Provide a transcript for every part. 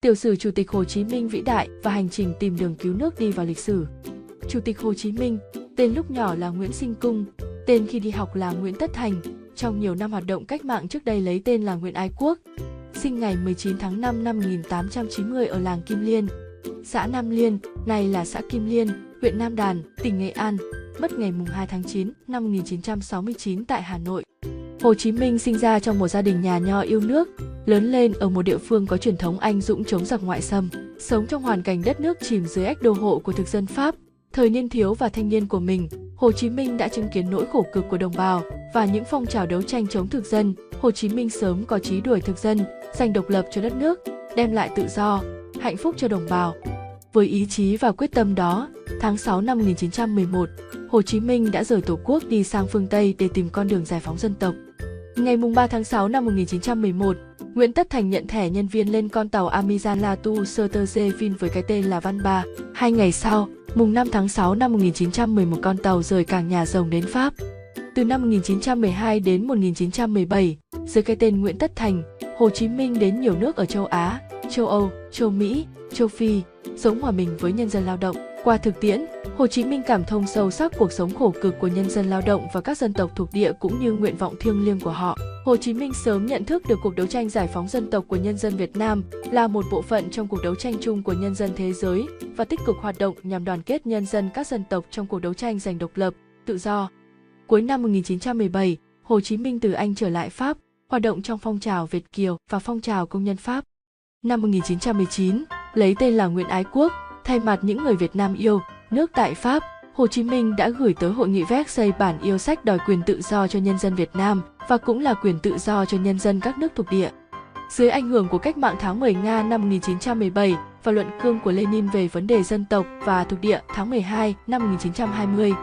Tiểu sử Chủ tịch Hồ Chí Minh vĩ đại và hành trình tìm đường cứu nước đi vào lịch sử. Chủ tịch Hồ Chí Minh, tên lúc nhỏ là Nguyễn Sinh Cung, tên khi đi học là Nguyễn Tất Thành, trong nhiều năm hoạt động cách mạng trước đây lấy tên là Nguyễn Ái Quốc. Sinh ngày 19 tháng 5 năm 1890 ở làng Kim Liên, xã Nam Liên, nay là xã Kim Liên, huyện Nam Đàn, tỉnh Nghệ An, mất ngày 2 tháng 9 năm 1969 tại Hà Nội. Hồ Chí Minh sinh ra trong một gia đình nhà nho yêu nước, lớn lên ở một địa phương có truyền thống anh dũng chống giặc ngoại xâm, sống trong hoàn cảnh đất nước chìm dưới ách đô hộ của thực dân Pháp. Thời niên thiếu và thanh niên của mình, Hồ Chí Minh đã chứng kiến nỗi khổ cực của đồng bào và những phong trào đấu tranh chống thực dân. Hồ Chí Minh sớm có chí đuổi thực dân, giành độc lập cho đất nước, đem lại tự do, hạnh phúc cho đồng bào. Với ý chí và quyết tâm đó, tháng 6 năm 1911, Hồ Chí Minh đã rời Tổ quốc đi sang phương Tây để tìm con đường giải phóng dân tộc. Ngày 3 tháng 6 năm 1911, Nguyễn Tất Thành nhận thẻ nhân viên lên con tàu Amiral Latu Sutterjevin với cái tên là Văn Ba. 2 ngày sau, mùng 5 tháng 6 năm 1911 con tàu rời cảng Nhà Rồng đến Pháp. Từ năm 1912 đến 1917, dưới cái tên Nguyễn Tất Thành, Hồ Chí Minh đến nhiều nước ở châu Á, châu Âu, châu Mỹ, châu Phi, sống hòa bình với nhân dân lao động. Qua thực tiễn, Hồ Chí Minh cảm thông sâu sắc cuộc sống khổ cực của nhân dân lao động và các dân tộc thuộc địa cũng như nguyện vọng thiêng liêng của họ. Hồ Chí Minh sớm nhận thức được cuộc đấu tranh giải phóng dân tộc của nhân dân Việt Nam là một bộ phận trong cuộc đấu tranh chung của nhân dân thế giới và tích cực hoạt động nhằm đoàn kết nhân dân các dân tộc trong cuộc đấu tranh giành độc lập, tự do. Cuối năm 1917, Hồ Chí Minh từ Anh trở lại Pháp, hoạt động trong phong trào Việt Kiều và phong trào công nhân Pháp. Năm 1919, lấy tên là Nguyễn Ái Quốc, thay mặt những người Việt Nam yêu nước tại Pháp, Hồ Chí Minh đã gửi tới hội nghị Versailles bản yêu sách đòi quyền tự do cho nhân dân Việt Nam và cũng là quyền tự do cho nhân dân các nước thuộc địa. Dưới ảnh hưởng của cách mạng tháng 10 Nga năm 1917 và luận cương của Lenin về vấn đề dân tộc và thuộc địa tháng 12 năm 1920,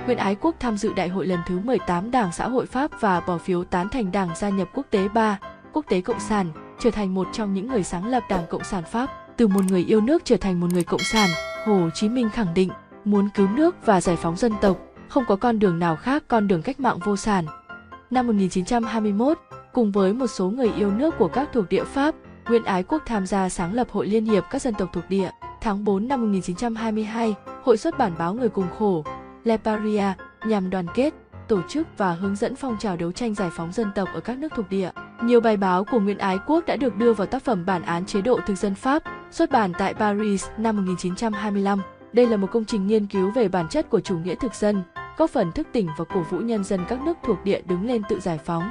Nguyễn Ái Quốc tham dự đại hội lần thứ 18 Đảng Xã hội Pháp và bỏ phiếu tán thành Đảng gia nhập Quốc tế 3, Quốc tế Cộng sản, trở thành một trong những người sáng lập Đảng Cộng sản Pháp. Từ một người yêu nước trở thành một người cộng sản, Hồ Chí Minh khẳng định muốn cứu nước và giải phóng dân tộc, không có con đường nào khác con đường cách mạng vô sản. Năm 1921, cùng với một số người yêu nước của các thuộc địa Pháp, Nguyễn Ái Quốc tham gia sáng lập Hội Liên hiệp các dân tộc thuộc địa. Tháng 4 năm 1922, Hội xuất bản báo Người cùng khổ, Le Paria, nhằm đoàn kết, tổ chức và hướng dẫn phong trào đấu tranh giải phóng dân tộc ở các nước thuộc địa. Nhiều bài báo của Nguyễn Ái Quốc đã được đưa vào tác phẩm bản án chế độ thực dân Pháp, xuất bản tại Paris năm 1925. Đây là một công trình nghiên cứu về bản chất của chủ nghĩa thực dân, góp phần thức tỉnh và cổ vũ nhân dân các nước thuộc địa đứng lên tự giải phóng.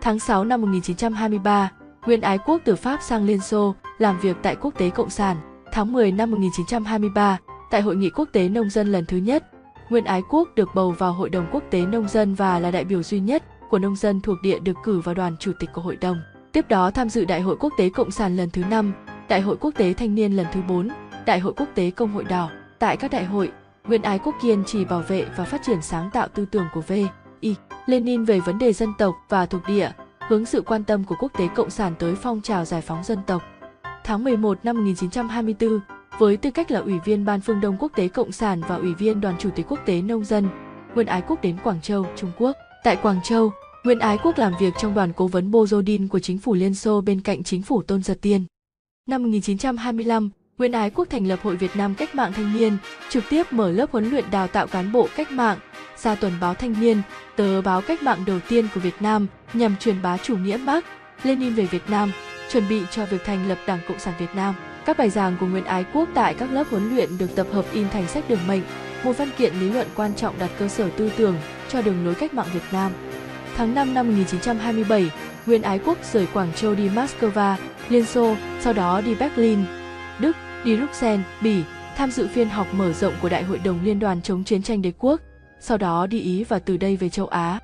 Tháng 6 năm 1923, Nguyễn Ái Quốc từ Pháp sang Liên Xô, làm việc tại Quốc tế Cộng sản. Tháng 10 năm 1923, tại Hội nghị Quốc tế Nông dân lần thứ nhất, Nguyễn Ái Quốc được bầu vào Hội đồng Quốc tế Nông dân và là đại biểu duy nhất của nông dân thuộc địa được cử vào đoàn chủ tịch của hội đồng. Tiếp đó tham dự Đại hội Quốc tế Cộng sản lần thứ 5, Đại hội Quốc tế Thanh niên lần thứ 4, Đại hội Quốc tế Công hội Đỏ. Tại các đại hội, Nguyễn Ái Quốc kiên trì bảo vệ và phát triển sáng tạo tư tưởng của V.I. Lenin về vấn đề dân tộc và thuộc địa, hướng sự quan tâm của Quốc tế Cộng sản tới phong trào giải phóng dân tộc. Tháng 11 năm 1924, với tư cách là Ủy viên Ban Phương Đông Quốc tế Cộng sản và Ủy viên Đoàn Chủ tịch Quốc tế Nông dân, Nguyễn Ái Quốc đến Quảng Châu, Trung Quốc. Tại Quảng Châu, Nguyễn Ái Quốc làm việc trong đoàn cố vấn Borodin của chính phủ Liên Xô bên cạnh chính phủ Tôn Giật Tiên. Năm 1925, Nguyễn Ái Quốc thành lập Hội Việt Nam Cách mạng Thanh niên, trực tiếp mở lớp huấn luyện đào tạo cán bộ cách mạng, ra tuần báo Thanh niên, tờ báo cách mạng đầu tiên của Việt Nam nhằm truyền bá chủ nghĩa Mác, Lenin về Việt Nam, chuẩn bị cho việc thành lập Đảng Cộng sản Việt Nam. Các bài giảng của Nguyễn Ái Quốc tại các lớp huấn luyện được tập hợp in thành sách Đường mệnh, một văn kiện lý luận quan trọng đặt cơ sở tư tưởng cho đường lối cách mạng Việt Nam. Tháng 5 năm 1927, Nguyễn Ái Quốc rời Quảng Châu đi Moscow, Liên Xô, sau đó đi Berlin, Đức, đi Bruxelles, Bỉ, tham dự phiên họp mở rộng của Đại hội đồng Liên đoàn chống chiến tranh đế quốc, sau đó đi Ý và từ đây về châu Á.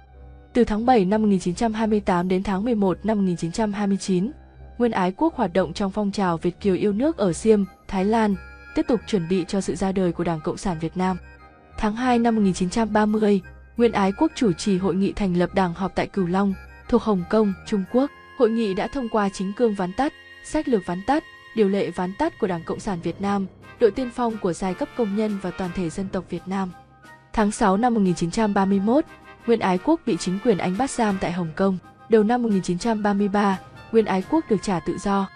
Từ tháng 7 năm 1928 đến tháng 11 năm 1929, Nguyễn Ái Quốc hoạt động trong phong trào Việt Kiều yêu nước ở Xiêm, Thái Lan, tiếp tục chuẩn bị cho sự ra đời của Đảng Cộng sản Việt Nam. Tháng 2 năm 1930, Nguyễn Ái Quốc chủ trì hội nghị thành lập Đảng họp tại Cửu Long, thuộc Hồng Kông, Trung Quốc. Hội nghị đã thông qua chính cương vắn tắt, sách lược vắn tắt, điều lệ vắn tắt của Đảng Cộng sản Việt Nam, đội tiên phong của giai cấp công nhân và toàn thể dân tộc Việt Nam. Tháng 6 năm 1931, Nguyễn Ái Quốc bị chính quyền Anh bắt giam tại Hồng Kông. Đầu năm 1933, Nguyễn Ái Quốc được trả tự do.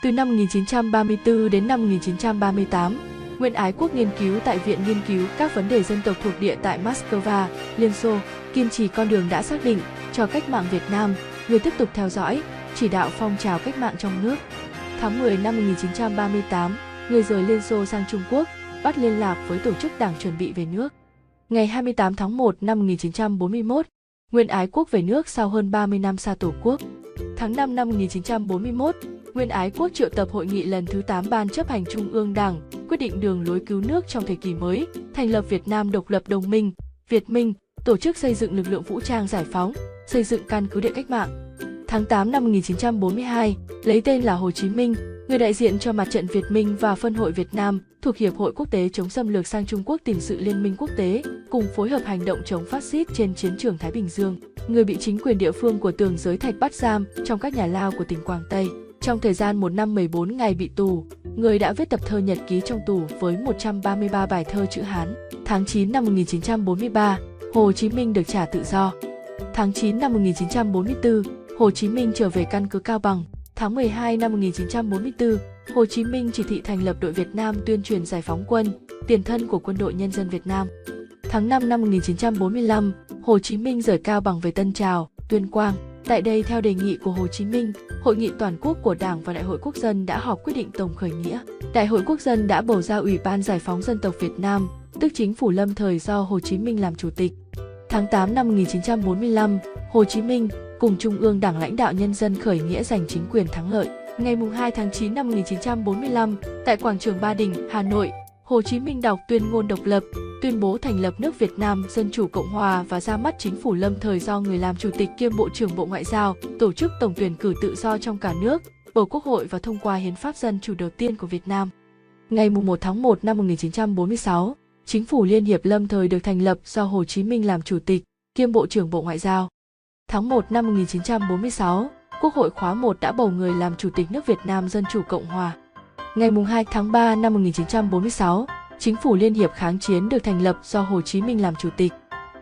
Từ năm 1934 đến năm 1938, Nguyễn Ái Quốc nghiên cứu tại Viện Nghiên cứu các vấn đề dân tộc thuộc địa tại Moscow, Liên Xô, kiên trì con đường đã xác định cho cách mạng Việt Nam, người tiếp tục theo dõi, chỉ đạo phong trào cách mạng trong nước. Tháng 10 năm 1938, người rời Liên Xô sang Trung Quốc, bắt liên lạc với tổ chức đảng chuẩn bị về nước. Ngày 28 tháng 1 năm 1941, Nguyễn Ái Quốc về nước sau hơn 30 năm xa Tổ quốc. Tháng 5 năm 1941, Nguyễn Ái Quốc triệu tập hội nghị lần thứ 8 Ban chấp hành Trung ương Đảng, quyết định đường lối cứu nước trong thời kỳ mới, thành lập Việt Nam Độc lập Đồng minh, Việt Minh, tổ chức xây dựng lực lượng vũ trang giải phóng, xây dựng căn cứ địa cách mạng. Tháng 8 năm 1942, lấy tên là Hồ Chí Minh, người đại diện cho Mặt trận Việt Minh và Phân hội Việt Nam, thuộc Hiệp hội Quốc tế chống xâm lược sang Trung Quốc tìm sự liên minh quốc tế, cùng phối hợp hành động chống phát xít trên chiến trường Thái Bình Dương. Người bị chính quyền địa phương của Tường Giới Thạch bắt giam trong các nhà lao của tỉnh Quảng Tây. Trong thời gian 1 năm 14 ngày bị tù, người đã viết tập thơ nhật ký trong tù với 133 bài thơ chữ Hán. Tháng 9 năm 1943, Hồ Chí Minh được trả tự do. Tháng 9 năm 1944, Hồ Chí Minh trở về căn cứ Cao Bằng. Tháng 12 năm 1944, Hồ Chí Minh chỉ thị thành lập đội Việt Nam tuyên truyền giải phóng quân, tiền thân của Quân đội Nhân dân Việt Nam. Tháng 5 năm 1945, Hồ Chí Minh rời Cao Bằng về Tân Trào, Tuyên Quang. Tại đây, theo đề nghị của Hồ Chí Minh, Hội nghị toàn quốc của Đảng và Đại hội Quốc dân đã họp quyết định tổng khởi nghĩa. Đại hội Quốc dân đã bầu ra Ủy ban Giải phóng Dân tộc Việt Nam, tức chính phủ lâm thời do Hồ Chí Minh làm chủ tịch. Tháng 8 năm 1945, Hồ Chí Minh cùng Trung ương Đảng lãnh đạo nhân dân khởi nghĩa giành chính quyền thắng lợi. Ngày 2 tháng 9 năm 1945, tại quảng trường Ba Đình, Hà Nội, Hồ Chí Minh đọc tuyên ngôn độc lập, tuyên bố thành lập nước Việt Nam Dân chủ Cộng hòa và ra mắt chính phủ lâm thời do người làm chủ tịch kiêm Bộ trưởng Bộ Ngoại giao, tổ chức tổng tuyển cử tự do trong cả nước, bầu Quốc hội và thông qua hiến pháp dân chủ đầu tiên của Việt Nam. Ngày 1 tháng 1 năm 1946, chính phủ Liên hiệp lâm thời được thành lập do Hồ Chí Minh làm chủ tịch, kiêm Bộ trưởng Bộ Ngoại giao. Tháng 1 năm 1946, Quốc hội khóa 1 đã bầu người làm chủ tịch nước Việt Nam Dân chủ Cộng hòa. Ngày 2 tháng 3 năm 1946, Chính phủ Liên hiệp kháng chiến được thành lập do Hồ Chí Minh làm chủ tịch.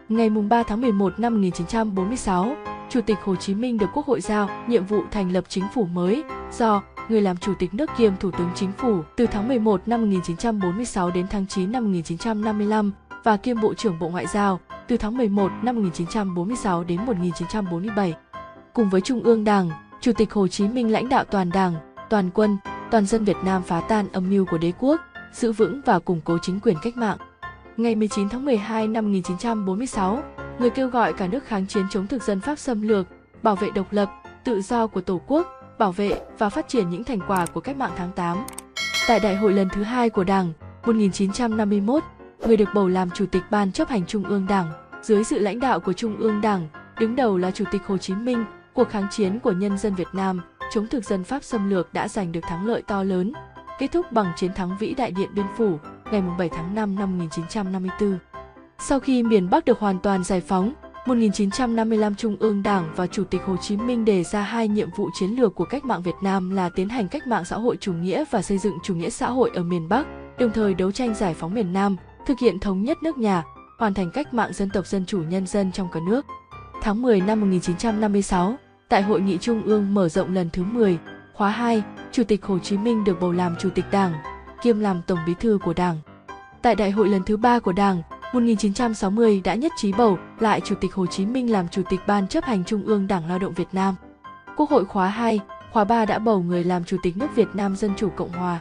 Ngày 3 tháng 11 năm 1946, Chủ tịch Hồ Chí Minh được Quốc hội giao nhiệm vụ thành lập chính phủ mới do người làm chủ tịch nước kiêm Thủ tướng Chính phủ từ tháng 11 năm 1946 đến tháng 9 năm 1955 và kiêm Bộ trưởng Bộ Ngoại giao từ tháng 11 năm 1946 đến 1947. Cùng với Trung ương Đảng, Chủ tịch Hồ Chí Minh lãnh đạo toàn Đảng, toàn quân, toàn dân Việt Nam phá tan âm mưu của đế quốc, giữ vững và củng cố chính quyền cách mạng. Ngày 19 tháng 12 năm 1946, người kêu gọi cả nước kháng chiến chống thực dân Pháp xâm lược, bảo vệ độc lập, tự do của Tổ quốc, bảo vệ và phát triển những thành quả của cách mạng tháng 8. Tại Đại hội lần thứ 2 của Đảng, 1951, người được bầu làm Chủ tịch Ban chấp hành Trung ương Đảng, dưới sự lãnh đạo của Trung ương Đảng, đứng đầu là Chủ tịch Hồ Chí Minh, cuộc kháng chiến của nhân dân Việt Nam chống thực dân Pháp xâm lược đã giành được thắng lợi to lớn, kết thúc bằng chiến thắng vĩ đại Điện Biên Phủ ngày 7 tháng 5 năm 1954. Sau khi miền Bắc được hoàn toàn giải phóng, 1955 Trung ương Đảng và Chủ tịch Hồ Chí Minh đề ra 2 nhiệm vụ chiến lược của cách mạng Việt Nam là tiến hành cách mạng xã hội chủ nghĩa và xây dựng chủ nghĩa xã hội ở miền Bắc, đồng thời đấu tranh giải phóng miền Nam, thực hiện thống nhất nước nhà, hoàn thành cách mạng dân tộc dân chủ nhân dân trong cả nước. Tháng 10 năm 1956, tại Hội nghị Trung ương mở rộng lần thứ 10, khóa 2, Chủ tịch Hồ Chí Minh được bầu làm Chủ tịch Đảng, kiêm làm Tổng Bí thư của Đảng. Tại Đại hội lần thứ 3 của Đảng, 1960 đã nhất trí bầu lại Chủ tịch Hồ Chí Minh làm Chủ tịch Ban chấp hành Trung ương Đảng Lao động Việt Nam. Quốc hội khóa 2, khóa 3 đã bầu người làm Chủ tịch nước Việt Nam Dân chủ Cộng hòa.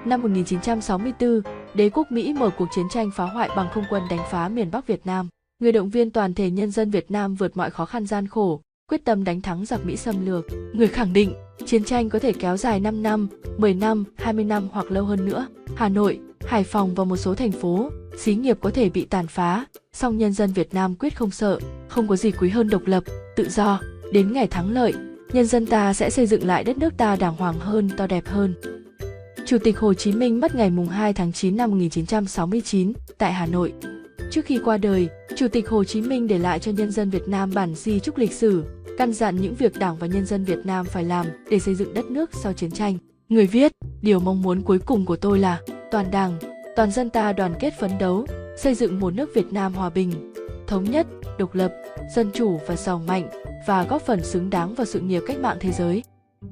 Năm 1964, đế quốc Mỹ mở cuộc chiến tranh phá hoại bằng không quân đánh phá miền Bắc Việt Nam. Người động viên toàn thể nhân dân Việt Nam vượt mọi khó khăn gian khổ, quyết tâm đánh thắng giặc Mỹ xâm lược. Người khẳng định, chiến tranh có thể kéo dài 5 năm, 10 năm, 20 năm hoặc lâu hơn nữa. Hà Nội, Hải Phòng và một số thành phố, xí nghiệp có thể bị tàn phá, song nhân dân Việt Nam quyết không sợ, không có gì quý hơn độc lập, tự do. Đến ngày thắng lợi, nhân dân ta sẽ xây dựng lại đất nước ta đàng hoàng hơn, to đẹp hơn. Chủ tịch Hồ Chí Minh mất ngày 2 tháng 9 năm 1969 tại Hà Nội. Trước khi qua đời, Chủ tịch Hồ Chí Minh để lại cho nhân dân Việt Nam bản di chúc lịch sử, căn dặn những việc Đảng và nhân dân Việt Nam phải làm để xây dựng đất nước sau chiến tranh. Người viết, điều mong muốn cuối cùng của tôi là toàn Đảng, toàn dân ta đoàn kết phấn đấu, xây dựng một nước Việt Nam hòa bình, thống nhất, độc lập, dân chủ và giàu mạnh và góp phần xứng đáng vào sự nghiệp cách mạng thế giới.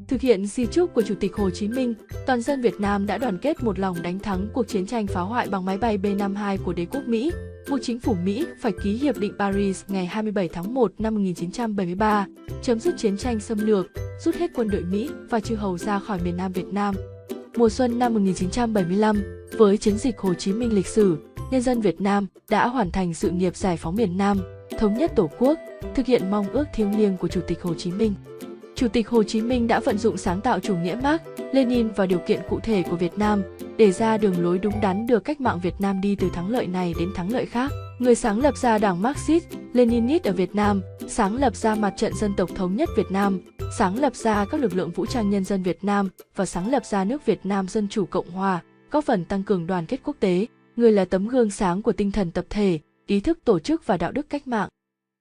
Thực hiện di chúc của Chủ tịch Hồ Chí Minh, toàn dân Việt Nam đã đoàn kết một lòng đánh thắng cuộc chiến tranh phá hoại bằng máy bay B-52 của đế quốc Mỹ, buộc chính phủ Mỹ phải ký Hiệp định Paris ngày 27 tháng 1 năm 1973, chấm dứt chiến tranh xâm lược, rút hết quân đội Mỹ và trừ hầu ra khỏi miền Nam Việt Nam. Mùa xuân năm 1975, với chiến dịch Hồ Chí Minh lịch sử, nhân dân Việt Nam đã hoàn thành sự nghiệp giải phóng miền Nam, thống nhất Tổ quốc, thực hiện mong ước thiêng liêng của Chủ tịch Hồ Chí Minh. Chủ tịch Hồ Chí Minh đã vận dụng sáng tạo chủ nghĩa Mác, Lênin vào điều kiện cụ thể của Việt Nam, để ra đường lối đúng đắn đưa cách mạng Việt Nam đi từ thắng lợi này đến thắng lợi khác. Người sáng lập ra Đảng Marxist, Leninist ở Việt Nam, sáng lập ra Mặt trận Dân tộc Thống nhất Việt Nam, sáng lập ra các lực lượng vũ trang nhân dân Việt Nam và sáng lập ra nước Việt Nam Dân chủ Cộng hòa, góp phần tăng cường đoàn kết quốc tế. Người là tấm gương sáng của tinh thần tập thể, ý thức tổ chức và đạo đức cách mạng.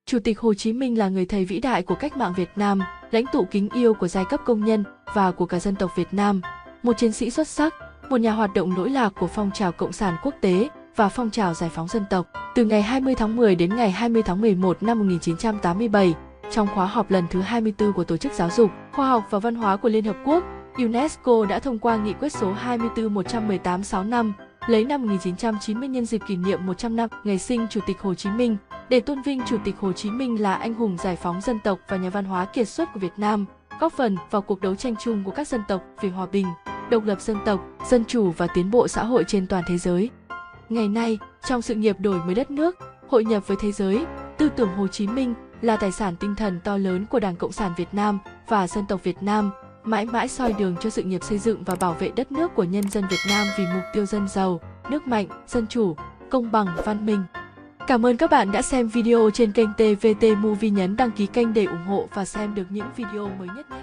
Chủ tịch Hồ Chí Minh là người thầy vĩ đại của cách mạng Việt Nam, lãnh tụ kính yêu của giai cấp công nhân và của cả dân tộc Việt Nam, một chiến sĩ xuất sắc, một nhà hoạt động lỗi lạc của phong trào cộng sản quốc tế và phong trào giải phóng dân tộc. Từ ngày 20 tháng 10 đến ngày 20 tháng 11 năm 1987, trong khóa họp lần thứ 24 của Tổ chức Giáo dục, Khoa học và Văn hóa của Liên Hợp Quốc, UNESCO đã thông qua nghị quyết số 24/118/65, lấy năm 1990 nhân dịp kỷ niệm 100 năm ngày sinh Chủ tịch Hồ Chí Minh, để tôn vinh Chủ tịch Hồ Chí Minh là anh hùng giải phóng dân tộc và nhà văn hóa kiệt xuất của Việt Nam, góp phần vào cuộc đấu tranh chung của các dân tộc vì hòa bình, độc lập dân tộc, dân chủ và tiến bộ xã hội trên toàn thế giới. Ngày nay, trong sự nghiệp đổi mới đất nước, hội nhập với thế giới, tư tưởng Hồ Chí Minh là tài sản tinh thần to lớn của Đảng Cộng sản Việt Nam và dân tộc Việt Nam, mãi mãi soi đường cho sự nghiệp xây dựng và bảo vệ đất nước của nhân dân Việt Nam vì mục tiêu dân giàu, nước mạnh, dân chủ, công bằng, văn minh. Cảm ơn các bạn đã xem video trên kênh TVT Movie, nhấn đăng ký kênh để ủng hộ và xem được những video mới nhất nhé.